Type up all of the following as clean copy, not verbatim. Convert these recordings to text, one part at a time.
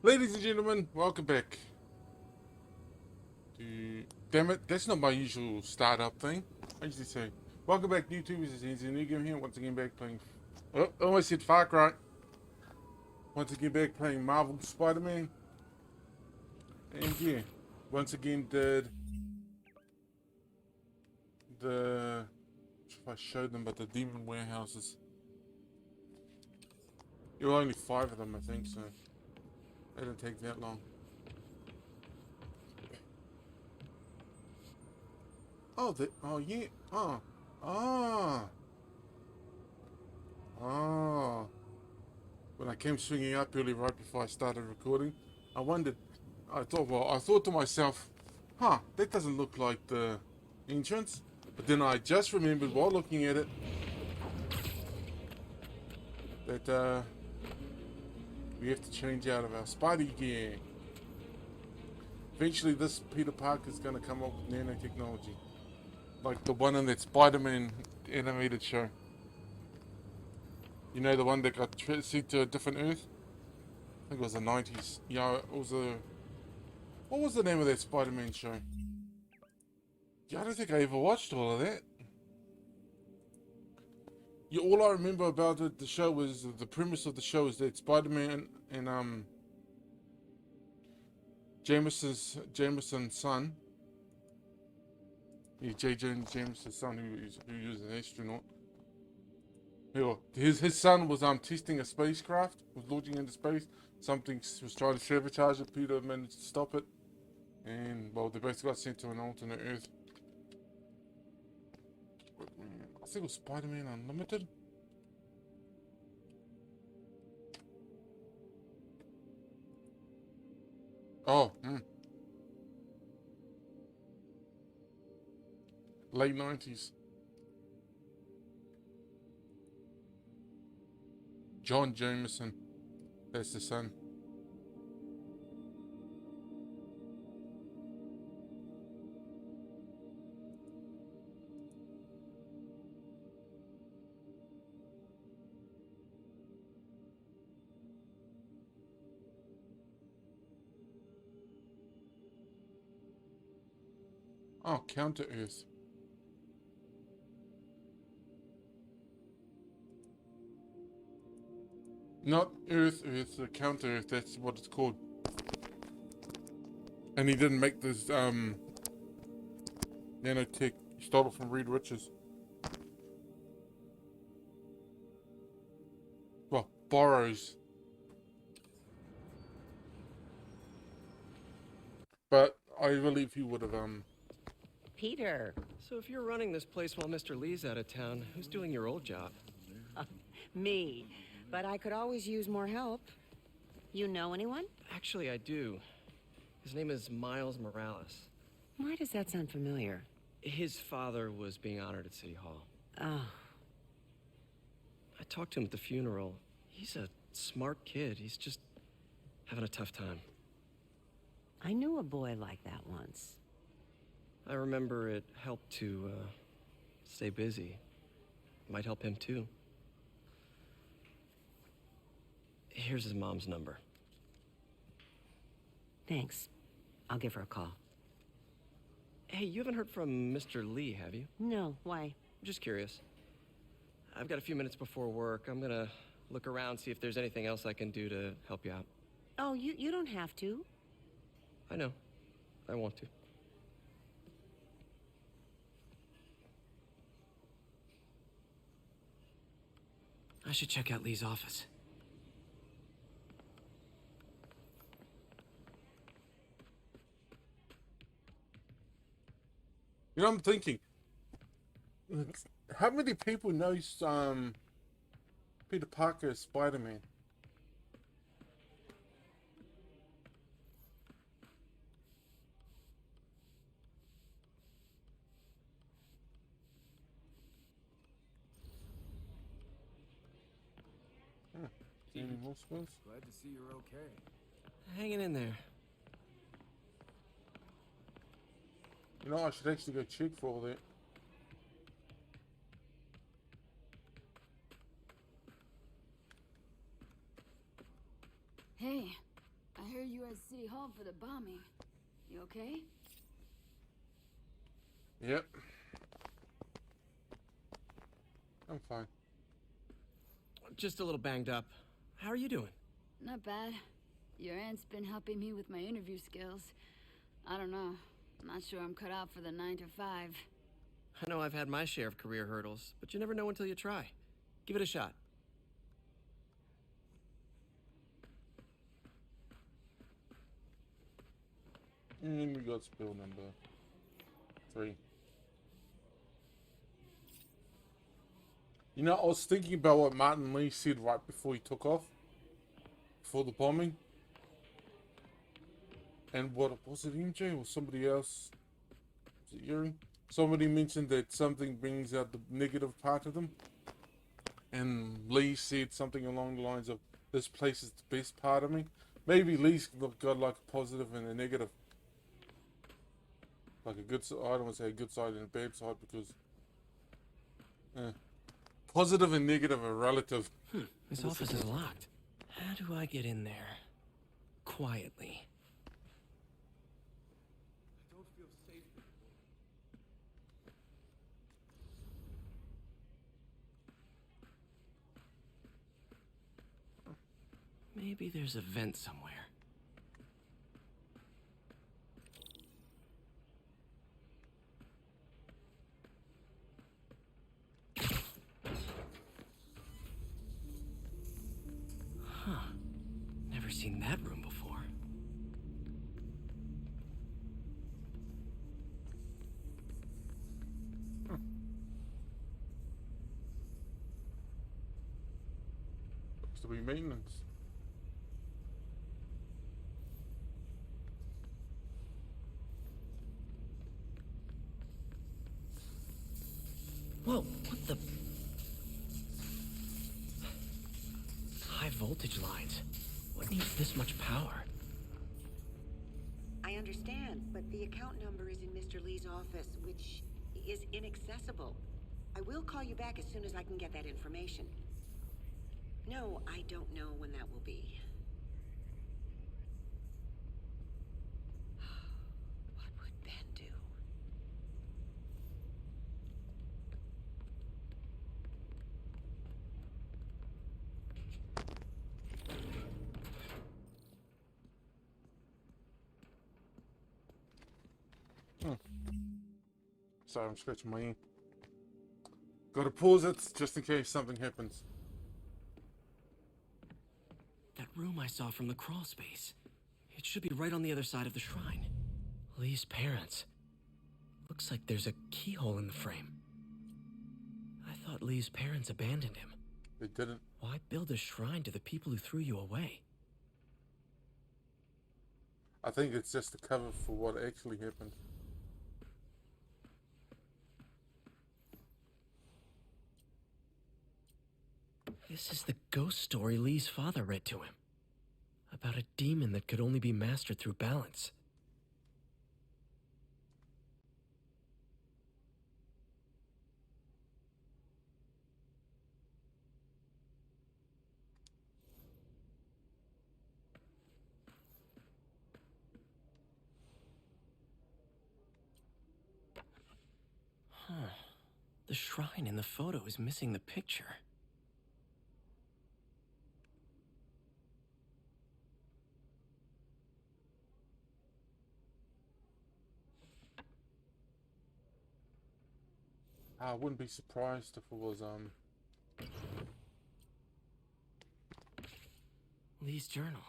Ladies and gentlemen, welcome back. Damn it, that's not my usual startup thing. I usually say, welcome back, YouTubers. It's a new game here. Once again, back playing. Oh, almost hit Far Cry. Once again, back playing Marvel Spider-Man. And yeah, once again, did the. If I showed them, but the demon warehouses. There were only 5 of them, I think, so. It didn't take that long. Oh, oh, yeah. Oh. Ah. Oh. When I came swinging up early right before I started recording, I wondered, I thought to myself, that doesn't look like the entrance. But then I just remembered while looking at it that we have to change out of our Spidey gear. Eventually this Peter Parker is going to come up with nanotechnology. Like the one in that Spider-Man animated show. You know, the one that got sent to a different Earth? I think it was the 90s. Yeah, it was a... What was the name of that Spider-Man show? Yeah, I don't think I ever watched all of that. Yeah, all I remember about it, the show was the premise of the show is that Spider-Man and Jameson's son, yeah, J. Jonah Jameson's son, who was an astronaut. Yeah, his son was testing a spacecraft, was launching into space. Something was trying to sabotage it. Peter managed to stop it, and well, they basically got sent to an alternate Earth. I think it was Spider-Man Unlimited. Oh, late 90s. John Jameson, that's the son. Oh, Counter Earth. Not Earth, Earth, Counter Earth, that's what it's called. And he didn't make this nanotech. He stole it from Reed Richards. Well, borrows. But I believe he would have Peter. So if you're running this place while Mr. Lee's out of town, who's doing your old job? Me. But I could always use more help. You know anyone? Actually, I do. His name is Miles Morales. Why does that sound familiar? His father was being honored at City Hall. Oh. I talked to him at the funeral. He's a smart kid. He's just having a tough time. I knew a boy like that once. I remember it helped to stay busy. Might help him too. Here's his mom's number. Thanks. I'll give her a call. Hey, you haven't heard from Mr. Lee, have you? No, why? Just curious. I've got a few minutes before work. I'm gonna look around, see if there's anything else I can do to help you out. Oh, you don't have to. I know. I want to. I should check out Lee's office. You know, I'm thinking, how many people know Peter Parker as Spider-Man? Any more spells? Glad to see you're okay. Hanging in there. You know, I should actually go check for all that. Hey, I prepare you at City Hall for the bombing. You okay? Yep. I'm fine. Just a little banged up. How are you doing? Not bad. Your aunt's been helping me with my interview skills. I don't know. I'm not sure I'm cut out for the 9 to 5. I know I've had my share of career hurdles, but you never know until you try. Give it a shot. And we got spill number 3. You know, I was thinking about what Martin Lee said right before he took off. Before the bombing. And what was it, MJ or somebody else? Was it Yuri? Somebody mentioned that something brings out the negative part of them. And Lee said something along the lines of, this place is the best part of me. Maybe Lee's got like a positive and a negative. Like a good side, I don't want to say a good side and a bad side because positive and negative are relative. This office is locked. How do I get in there? Quietly. I don't feel safe Maybe there's a vent somewhere. Huh. Never seen that room before. Looks to be maintenance. Whoa, what the? High voltage lines. What needs this much power? I understand, but the account number is in Mr. Lee's office, which is inaccessible. I will call you back as soon as I can get that information. No, I don't know when that will be. What would Ben do? Sorry, I'm scratching my ear. Gotta pause it just in case something happens. That room I saw from the crawl space. It should be right on the other side of the shrine. Lee's parents. Looks like there's a keyhole in the frame. I thought Lee's parents abandoned him. They didn't. Why build a shrine to the people who threw you away? I think it's just a cover for what actually happened. This is the ghost story Lee's father read to him. About a demon that could only be mastered through balance. Huh. The shrine in the photo is missing the picture. I wouldn't be surprised if it was Lee's journal.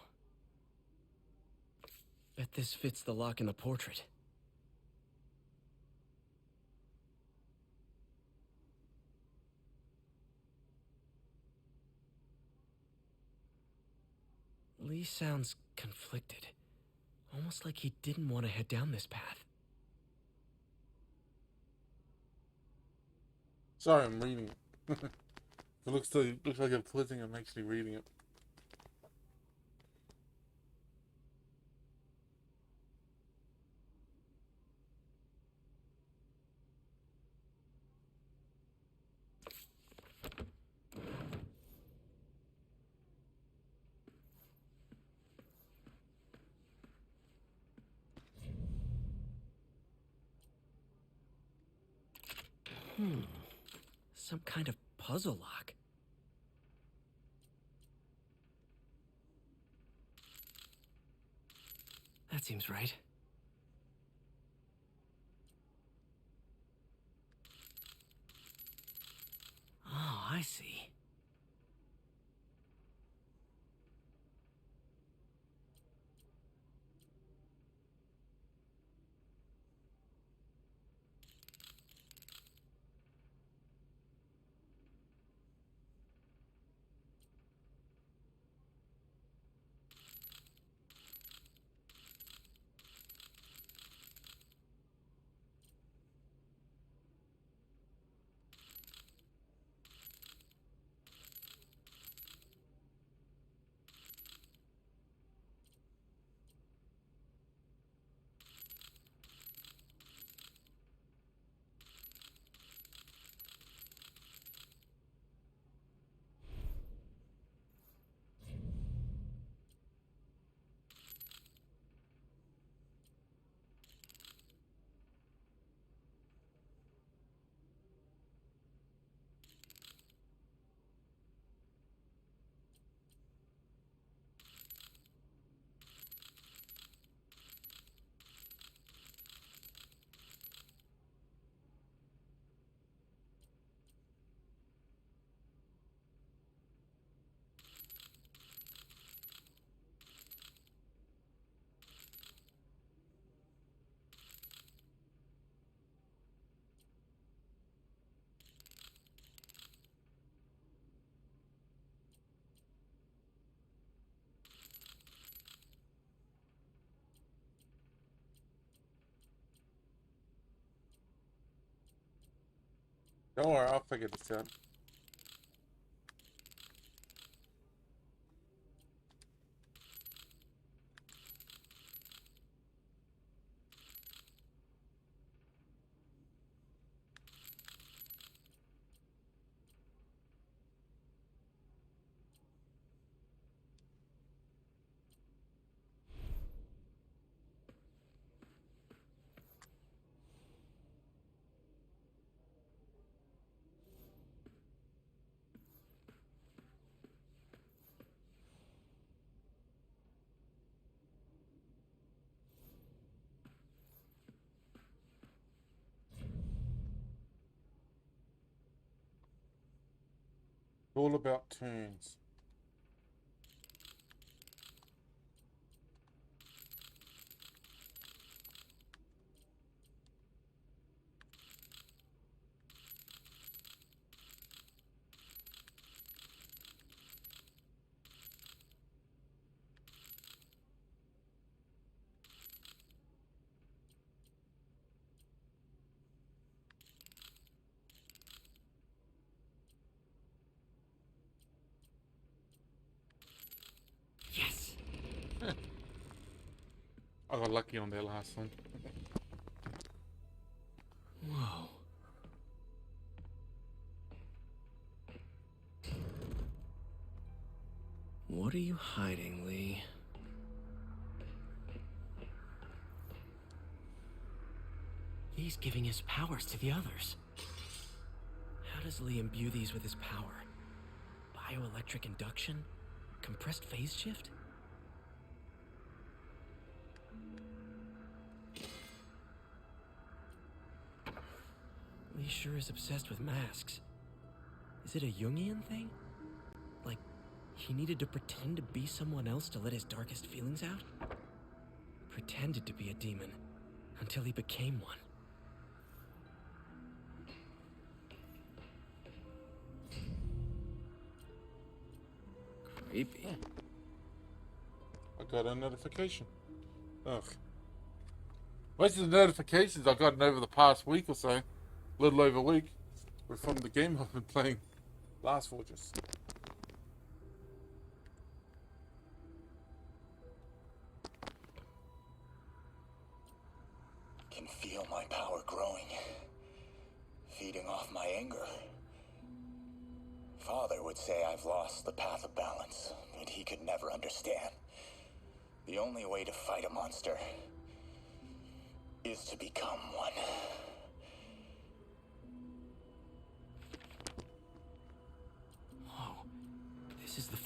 Bet this fits the lock in the portrait. Lee sounds conflicted. Almost like he didn't want to head down this path. Sorry, I'm reading it. It looks like I'm flipping. I'm actually reading it. Some kind of puzzle lock. That seems right. Oh, I see. Don't worry, I'll figure this out. All about turns. Yes! I got lucky on that last one. Whoa. What are you hiding, Lee? He's giving his powers to the others. How does Lee imbue these with his power? Bioelectric induction? Compressed phase shift? Lee sure is obsessed with masks. Is it a Jungian thing? Like, he needed to pretend to be someone else to let his darkest feelings out? Pretended to be a demon until he became one. Creepy. I got a notification. Ugh. Most of the notifications I've gotten over the past week or so, a little over a week, were from the game I've been playing, Last Fortress. Can feel my power growing, feeding off my anger. Father would say I've lost the path of balance, but he could never understand. The only way to fight a monster is to become one.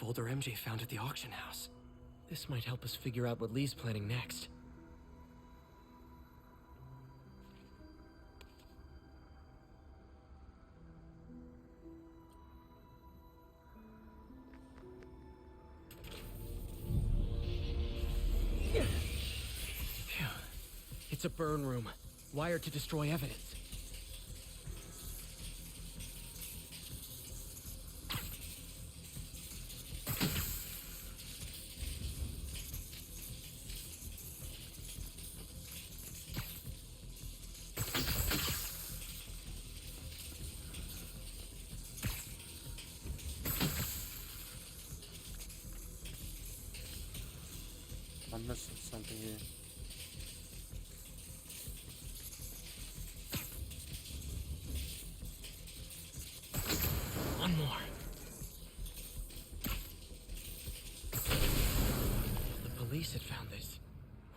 folder MJ found at the auction house. This might help us figure out what Lee's planning next. Phew. It's a burn room, wired to destroy evidence. I'm missing something here. One more. The police had found this.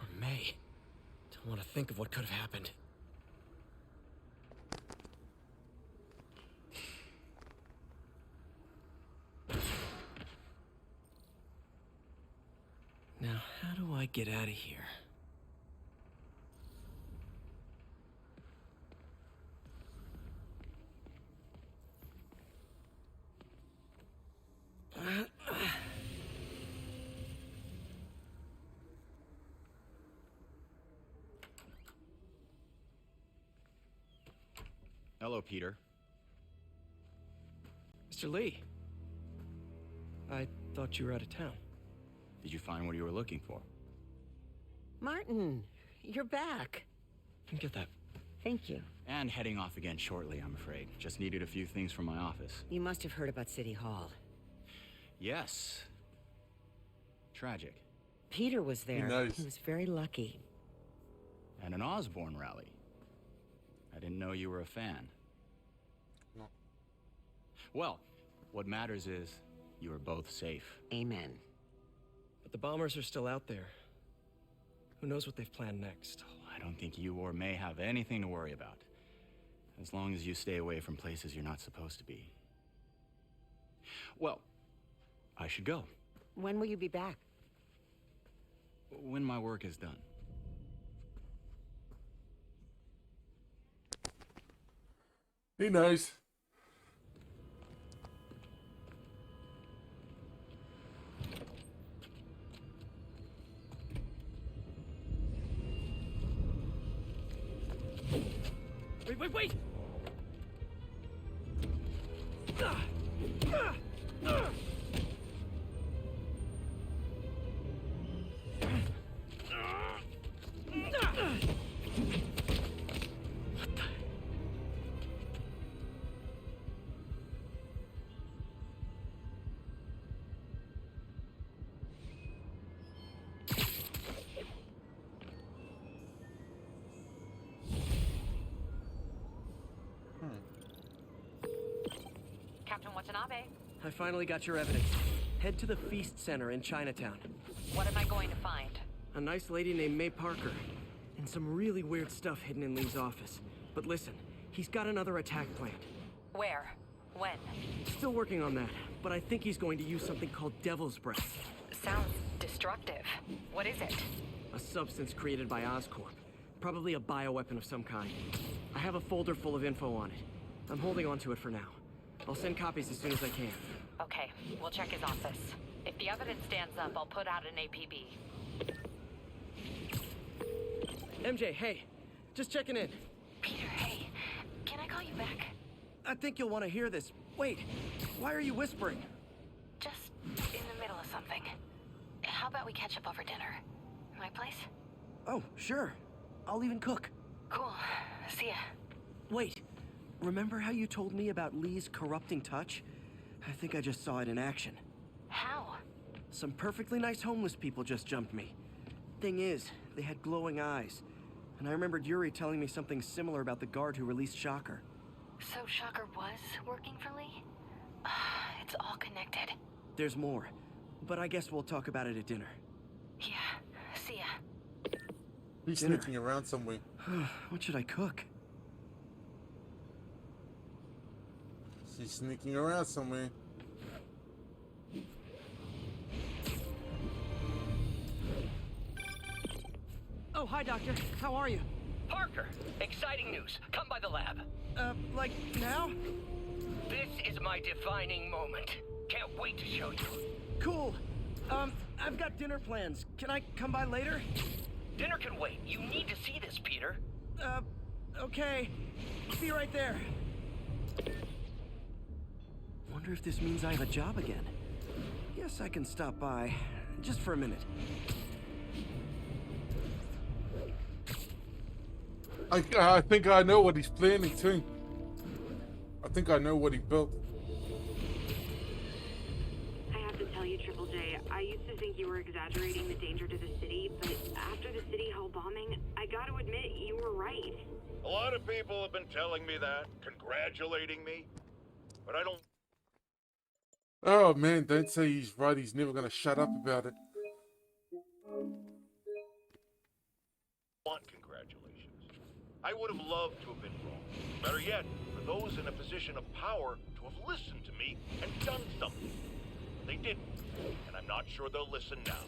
Or may. Don't want to think of what could have happened. Now, how do I get out of here? Hello, Peter. Mr. Lee. I thought you were out of town. Did you find what you were looking for? Martin, you're back. Get that. Thank you. And heading off again shortly, I'm afraid. Just needed a few things from my office. You must have heard about City Hall. Yes. Tragic. Peter was there. knows. He was very lucky. And an Osborne rally. I didn't know you were a fan. No. Well, what matters is you are both safe. Amen. But the bombers are still out there. Who knows what they've planned next? I don't think you or May have anything to worry about. As long as you stay away from places you're not supposed to be. Well, I should go. When will you be back? When my work is done. He knows. Wait! Captain Watanabe, I finally got your evidence. Head to the Feast Center in Chinatown. what am I going to find? A nice lady named May Parker. And some really weird stuff hidden in Lee's office. But listen, he's got another attack planned. Where? When? Still working on that, but I think he's going to use something called Devil's Breath. Sounds destructive. What is it? A substance created by Oscorp. Probably a bioweapon of some kind. I have a folder full of info on it. I'm holding on to it for now. I'll send copies as soon as I can. Okay, we'll check his office. If the evidence stands up, I'll put out an APB. MJ, hey. Just checking in. Peter, hey, can I call you back? I think you'll want to hear this. Wait, why are you whispering? Just in the middle of something. How about we catch up over dinner? My place? Oh, sure. I'll even cook. Cool. See ya. Wait, remember how you told me about Lee's corrupting touch? I think I just saw it in action. How? Some perfectly nice homeless people just jumped me. Thing is, they had glowing eyes. And I remembered Yuri telling me something similar about the guard who released Shocker. So Shocker was working for Lee? It's all connected. There's more, but I guess we'll talk about it at dinner. Yeah. See ya. He's Dinner. sneaking around somewhere. What should I cook? She's sneaking around somewhere. Oh, hi, Doctor. How are you? Parker, exciting news. Come by the lab. Like now? This is my defining moment. Can't wait to show you. Cool. I've got dinner plans. Can I come by later? Dinner can wait. You need to see this, Peter. Okay. Be right there. Wonder if this means I have a job again. Guess I can stop by. Just for a minute. I think I know what he's planning too. I think I know what he built. I have to tell you, Triple J, I used to think you were exaggerating the danger to the city, but after the City Hall bombing, I gotta admit, you were right. A lot of people have been telling me that, congratulating me, but I don't Oh man, don't say he's right. He's never gonna shut up about it. want congratulations. I would have loved to have been wrong. Better yet, for those in a position of power to have listened to me and done something. They didn't, and I'm not sure they'll listen now.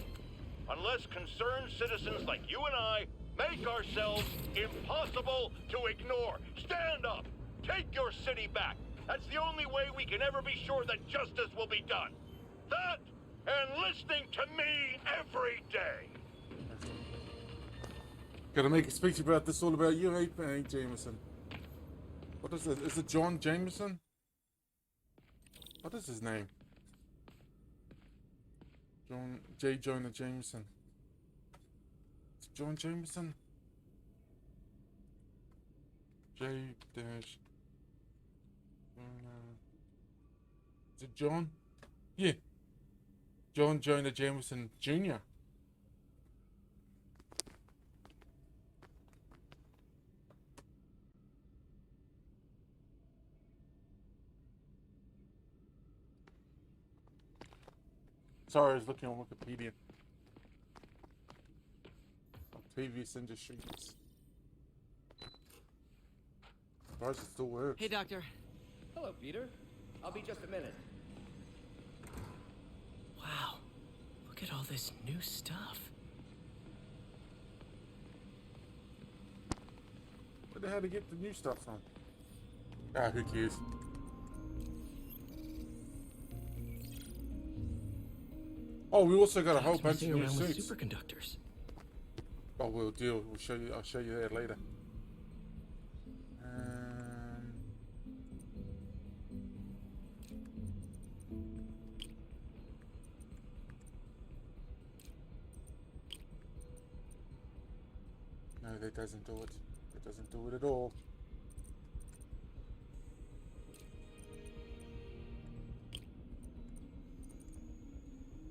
Unless concerned citizens like you and I make ourselves impossible to ignore. Stand up! Take your city back! That's the only way we can ever be sure that justice will be done. That, and listening to me every day. Gotta make a speech about this all about you, eh, Jameson? What is it? Is it John Jameson? What is his name? Jonah Jameson. Is it John Jameson? J dash. Is it John? Yeah. John Jonah Jameson Jr. Sorry, I was looking on Wikipedia. Previous industries. Surprised it still works. Hey, Doctor. Hello, Peter. I'll be just a minute. Wow. Look at all this new stuff. Where the hell to get the new stuff from? Ah, who cares? Oh, we also got a whole bunch of new around with suits. superconductors. Oh, we'll deal. We'll show you. I'll show you that later. No, that doesn't do it. That doesn't do it at all.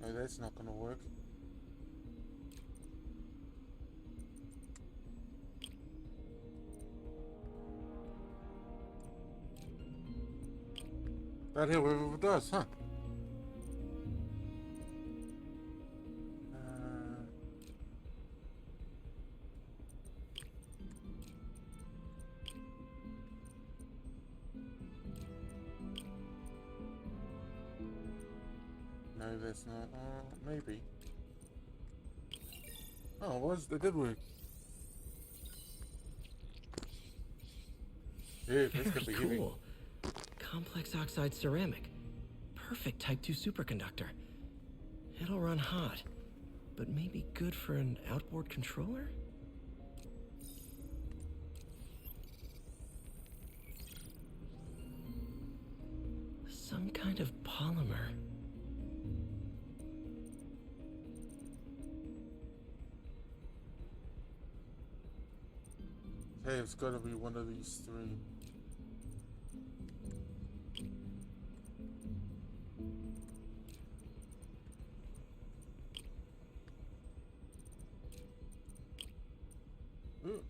No, that's not going to work. That however does, huh? No, that's not. Maybe. Oh, it was. It did work. Yeah, that's gonna be heavy. Cool. Complex oxide ceramic. Perfect Type 2 superconductor. It'll run hot, but maybe good for an outboard controller? Some kind of polymer. Hey, it's gotta be one of these three. Ooh.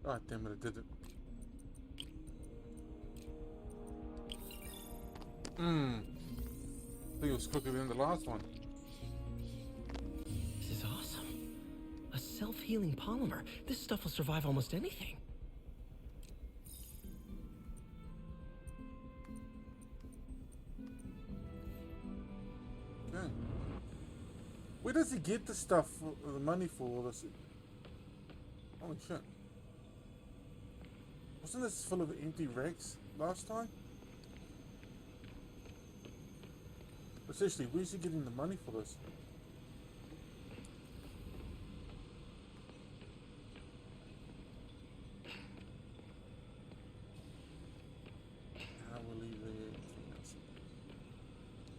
Ah, damn it, I did it. I think it was quicker than the last one. This is awesome. A self-healing polymer. This stuff will survive almost anything. does he get the stuff, the money for all this? Holy shit. Wasn't this full of empty racks last time? Essentially, where's he getting the money for this? We'll leave it.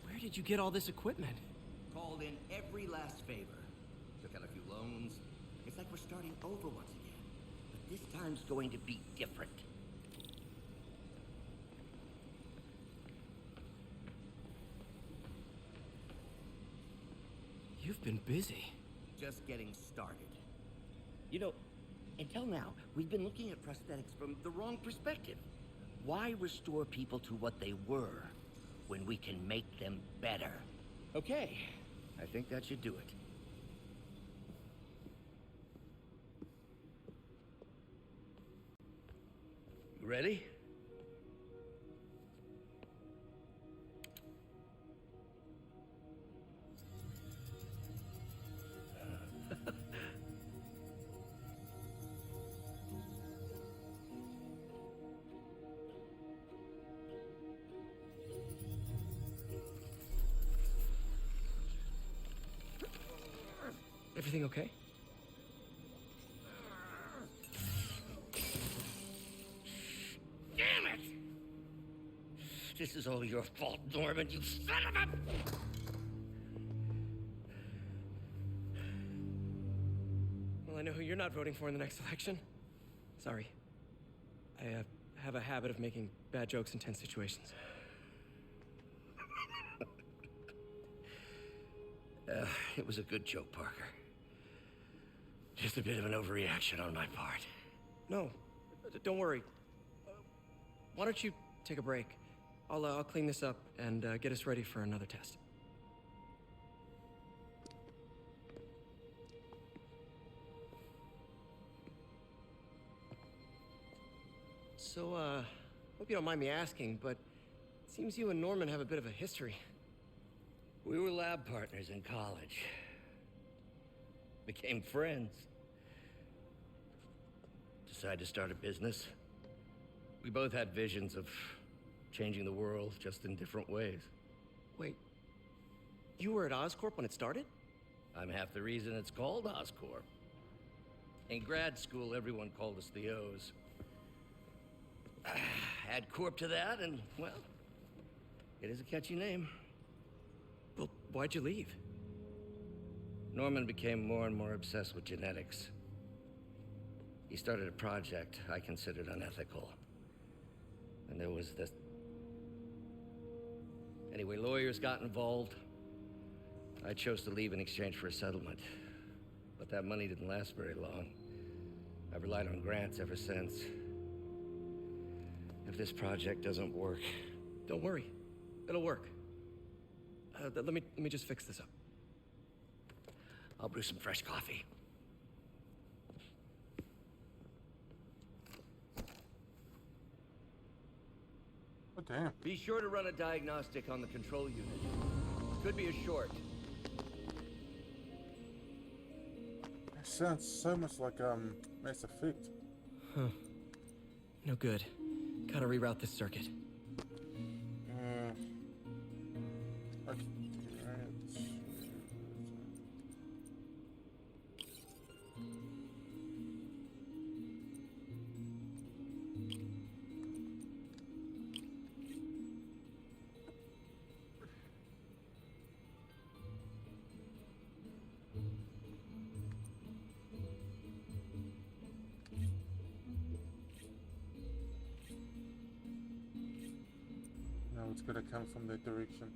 Where did you get all this equipment? Called in every last favor. Took out a few loans. It's like we're starting over once again. But this time's going to be different. You've been busy. Just getting started. You know, until now, we've been looking at prosthetics from the wrong perspective. Why restore people to what they were when we can make them better? Okay, I think that should do it. You ready? Everything okay? Damn it! This is all your fault, Norman, you son of a... Well, I know who you're not voting for in the next election. Sorry. I have a habit of making bad jokes in tense situations. It was a good joke, Parker. Just a bit of an overreaction on my part. No, don't worry. Why don't you take a break? I'll clean this up and get us ready for another test. So, hope you don't mind me asking, but it seems you and Norman have a bit of a history. We were lab partners in college. Became friends. Decided to start a business. We both had visions of changing the world, just in different ways. Wait, you were at Oscorp when it started? I'm half the reason it's called Oscorp. In grad school, everyone called us the O's. Add Corp to that, and, well, it is a catchy name. Well, why'd you leave? Norman became more and more obsessed with genetics. He started a project I considered unethical. And there was this... Anyway, lawyers got involved. I chose to leave in exchange for a settlement. But that money didn't last very long. I've relied on grants ever since. If this project doesn't work... Don't worry. It'll work. Let me just fix this up. I'll brew some fresh coffee. Oh, damn. Be sure to run a diagnostic on the control unit. Could be a short. That sounds so much like Mass Effect. Huh. No good. Gotta reroute this circuit. Okay. No, it's gonna come from that direction.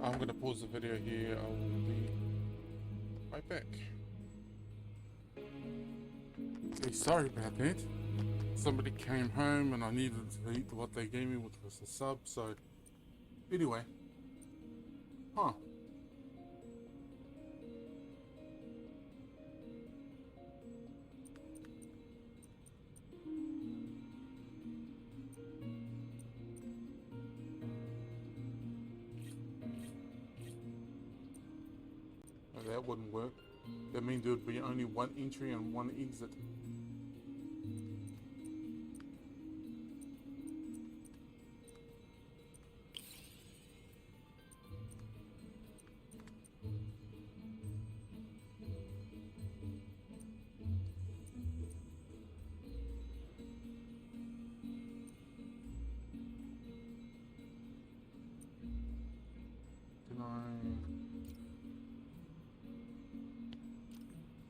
I'm gonna pause the video here. I will be right back. Hey, sorry about that. Somebody came home and I needed to eat what they gave me, which was a sub. So, anyway, huh? that wouldn't work. That means there would be only one entry and one exit.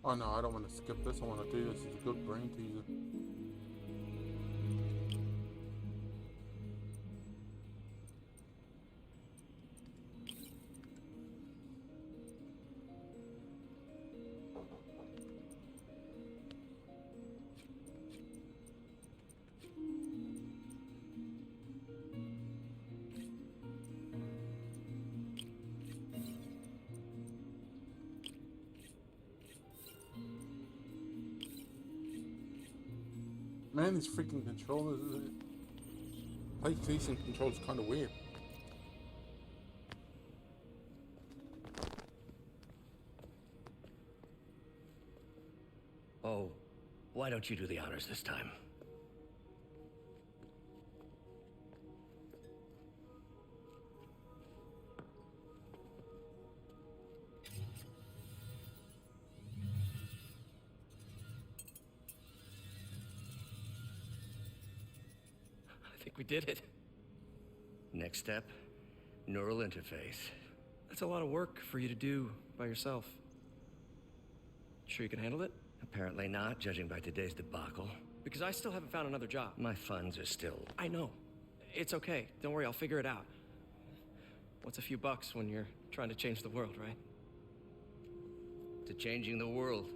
Oh no, I don't want to skip this. I want to do this. It's a good brain teaser. Man, these freaking controllers, PlayStation controls kind of weird. Oh, why don't you do the honors this time? I think we did it. Next step, neural interface. That's a lot of work for you to do by yourself. Sure you can handle it? Apparently not, judging by today's debacle. Because I still haven't found another job. My funds are still... I know. It's okay. Don't worry, I'll figure it out. What's a few bucks when you're trying to change the world, right? To changing the world.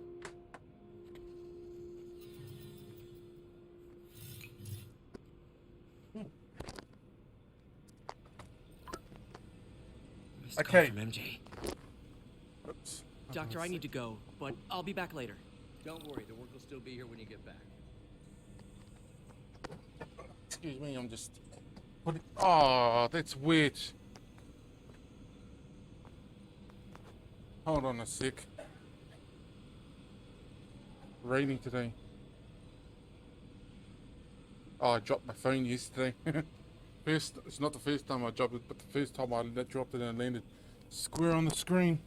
Missed Okay. call from MJ. Oops. Doctor, I need to go, but I'll be back later. Don't worry, the work will still be here when you get back. Excuse me, I'm just... Oh, that's weird. Hold on a sec. Raining today. Oh, I dropped my phone yesterday. It's not the first time I dropped it, but the first time I dropped it and it landed square on the screen.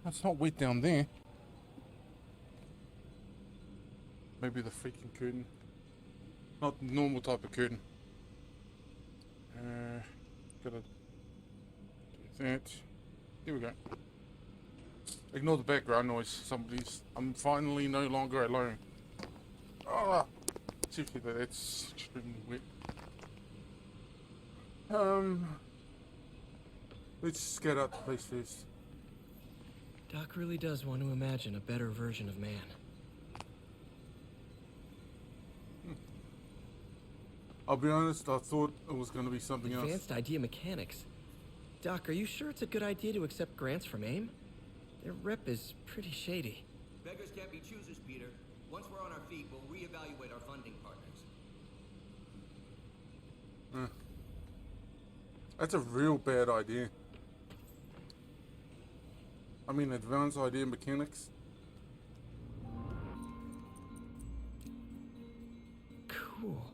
That's not wet down there. Maybe the freaking curtain. Not the normal type of curtain. Gotta do that. Here we go. Ignore the background noise. I'm finally no longer alone. Ah, seriously, that's extremely wet. Let's get out the place first. Doc really does want to imagine a better version of man. I'll be honest, I thought it was going to be something else. Advanced idea mechanics. Doc, are you sure it's a good idea to accept grants from AIM? Their rep is pretty shady. Beggars can't be choosers, Peter. Once we're on our feet, we'll reevaluate our funding partners. That's a real bad idea. I mean, advanced idea mechanics. Cool.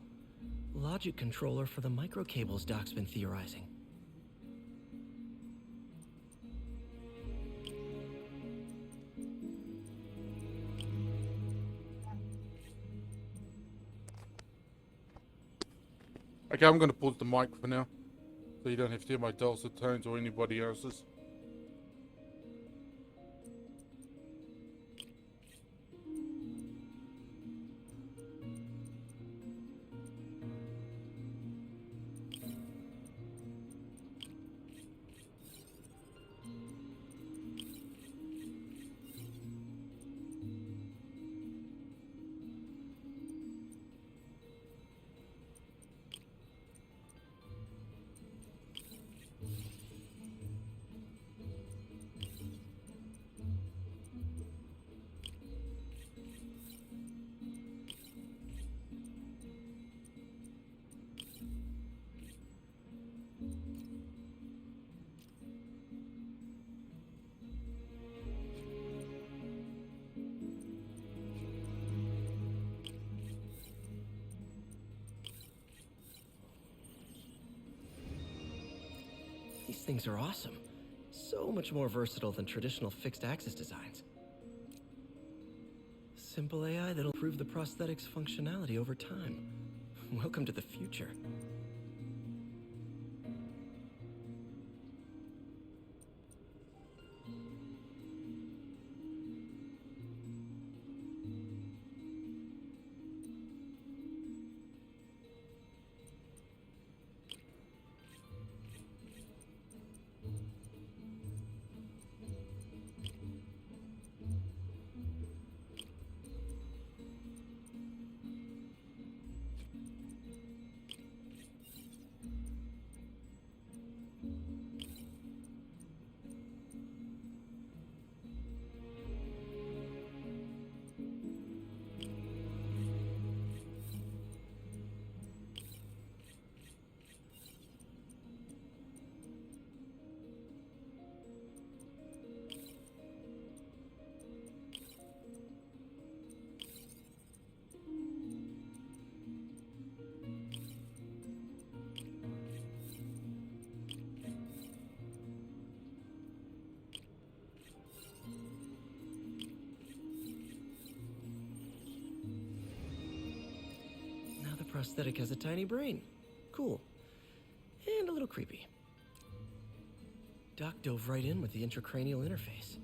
Logic controller for the microcables Doc's been theorizing. Okay, I'm going to pause the mic for now, so you don't have to hear my dulcet tones or anybody else's. These things are awesome. So much more versatile than traditional fixed-axis designs. Simple AI that'll improve the prosthetic's functionality over time. Welcome to the future. Prosthetic has a tiny brain. Cool. And a little creepy. Doc dove right in with the intracranial interface.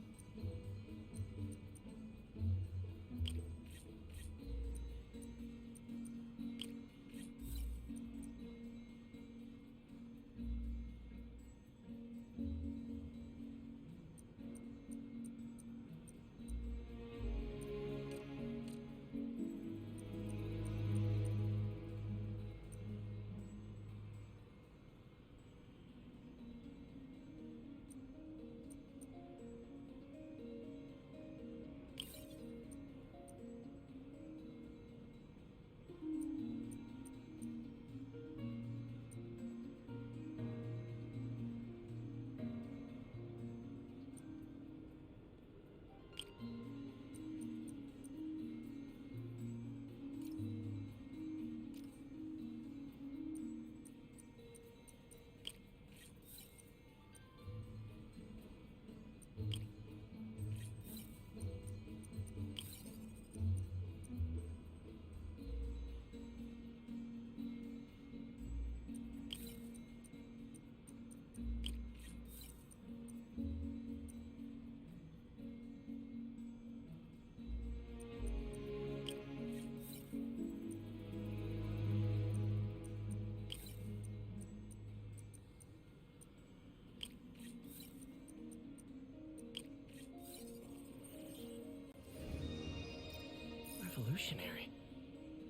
Revolutionary,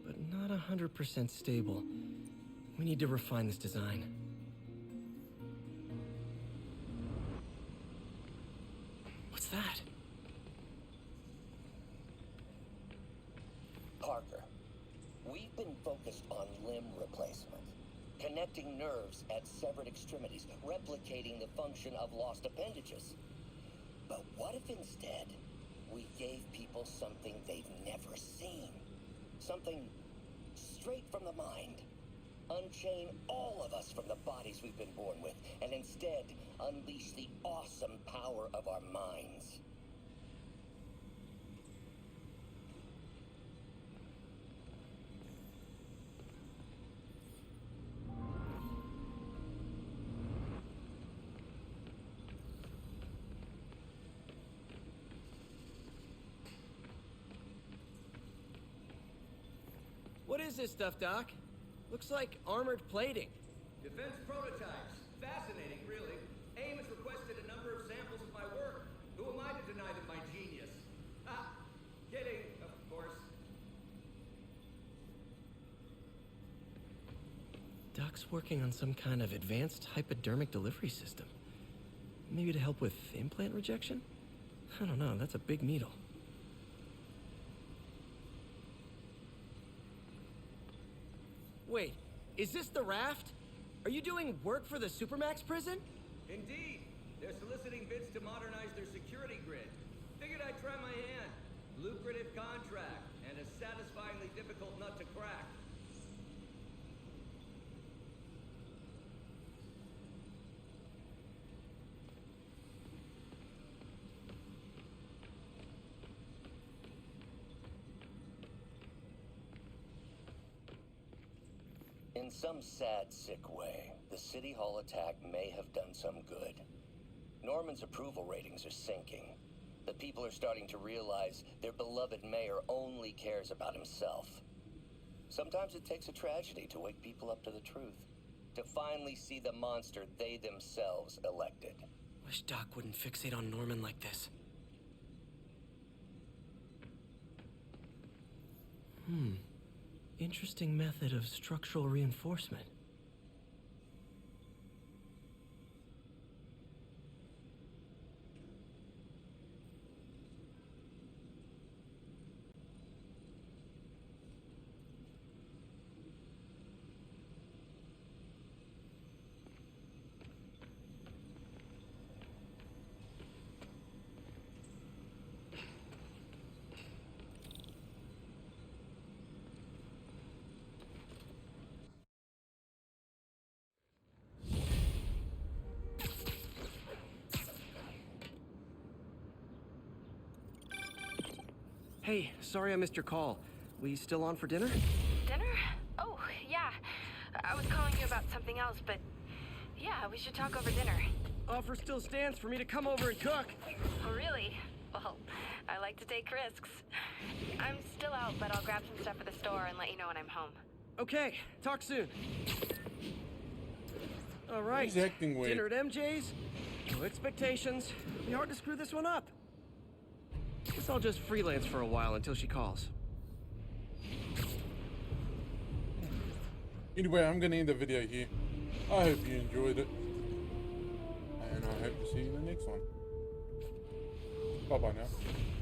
but not 100% stable. We need to refine this design. What's that? Parker, we've been focused on limb replacement, connecting nerves at severed extremities, replicating the function of lost appendages. But what if instead we gave people something they've never seen? Something straight from the mind. Unchain all of us from the bodies we've been born with, and instead unleash the awesome power of our minds. What is this stuff, Doc? Looks like armored plating. Defense prototypes. Fascinating, really. AIM has requested a number of samples of my work. Who am I to deny them my genius? Ah, kidding, of course. Doc's working on some kind of advanced hypodermic delivery system. Maybe to help with implant rejection? I don't know, that's a big needle. Wait, is this the raft? Are you doing work for the Supermax prison? Indeed. They're soliciting bids to modernize their security grid. Figured I'd try my hand. Lucrative contract, and a satisfyingly difficult nut to crack. In some sad, sick way, the City Hall attack may have done some good. Norman's approval ratings are sinking. The people are starting to realize their beloved mayor only cares about himself. Sometimes it takes a tragedy to wake people up to the truth, to finally see the monster they themselves elected. Wish Doc wouldn't fixate on Norman like this. Interesting method of structural reinforcement. Hey, sorry I missed your call. We still on for dinner? Dinner? Oh, yeah. I was calling you about something else, but yeah, we should talk over dinner. Offer still stands for me to come over and cook. Oh, really? Well, I like to take risks. I'm still out, but I'll grab some stuff at the store and let you know when I'm home. Okay, talk soon. All right, He's acting weird. dinner at MJ's. No expectations. Be hard to screw this one up. Guess I'll just freelance for a while until she calls. Anyway, I'm gonna end the video here. I hope you enjoyed it, and I hope to see you in the next one. Bye bye now.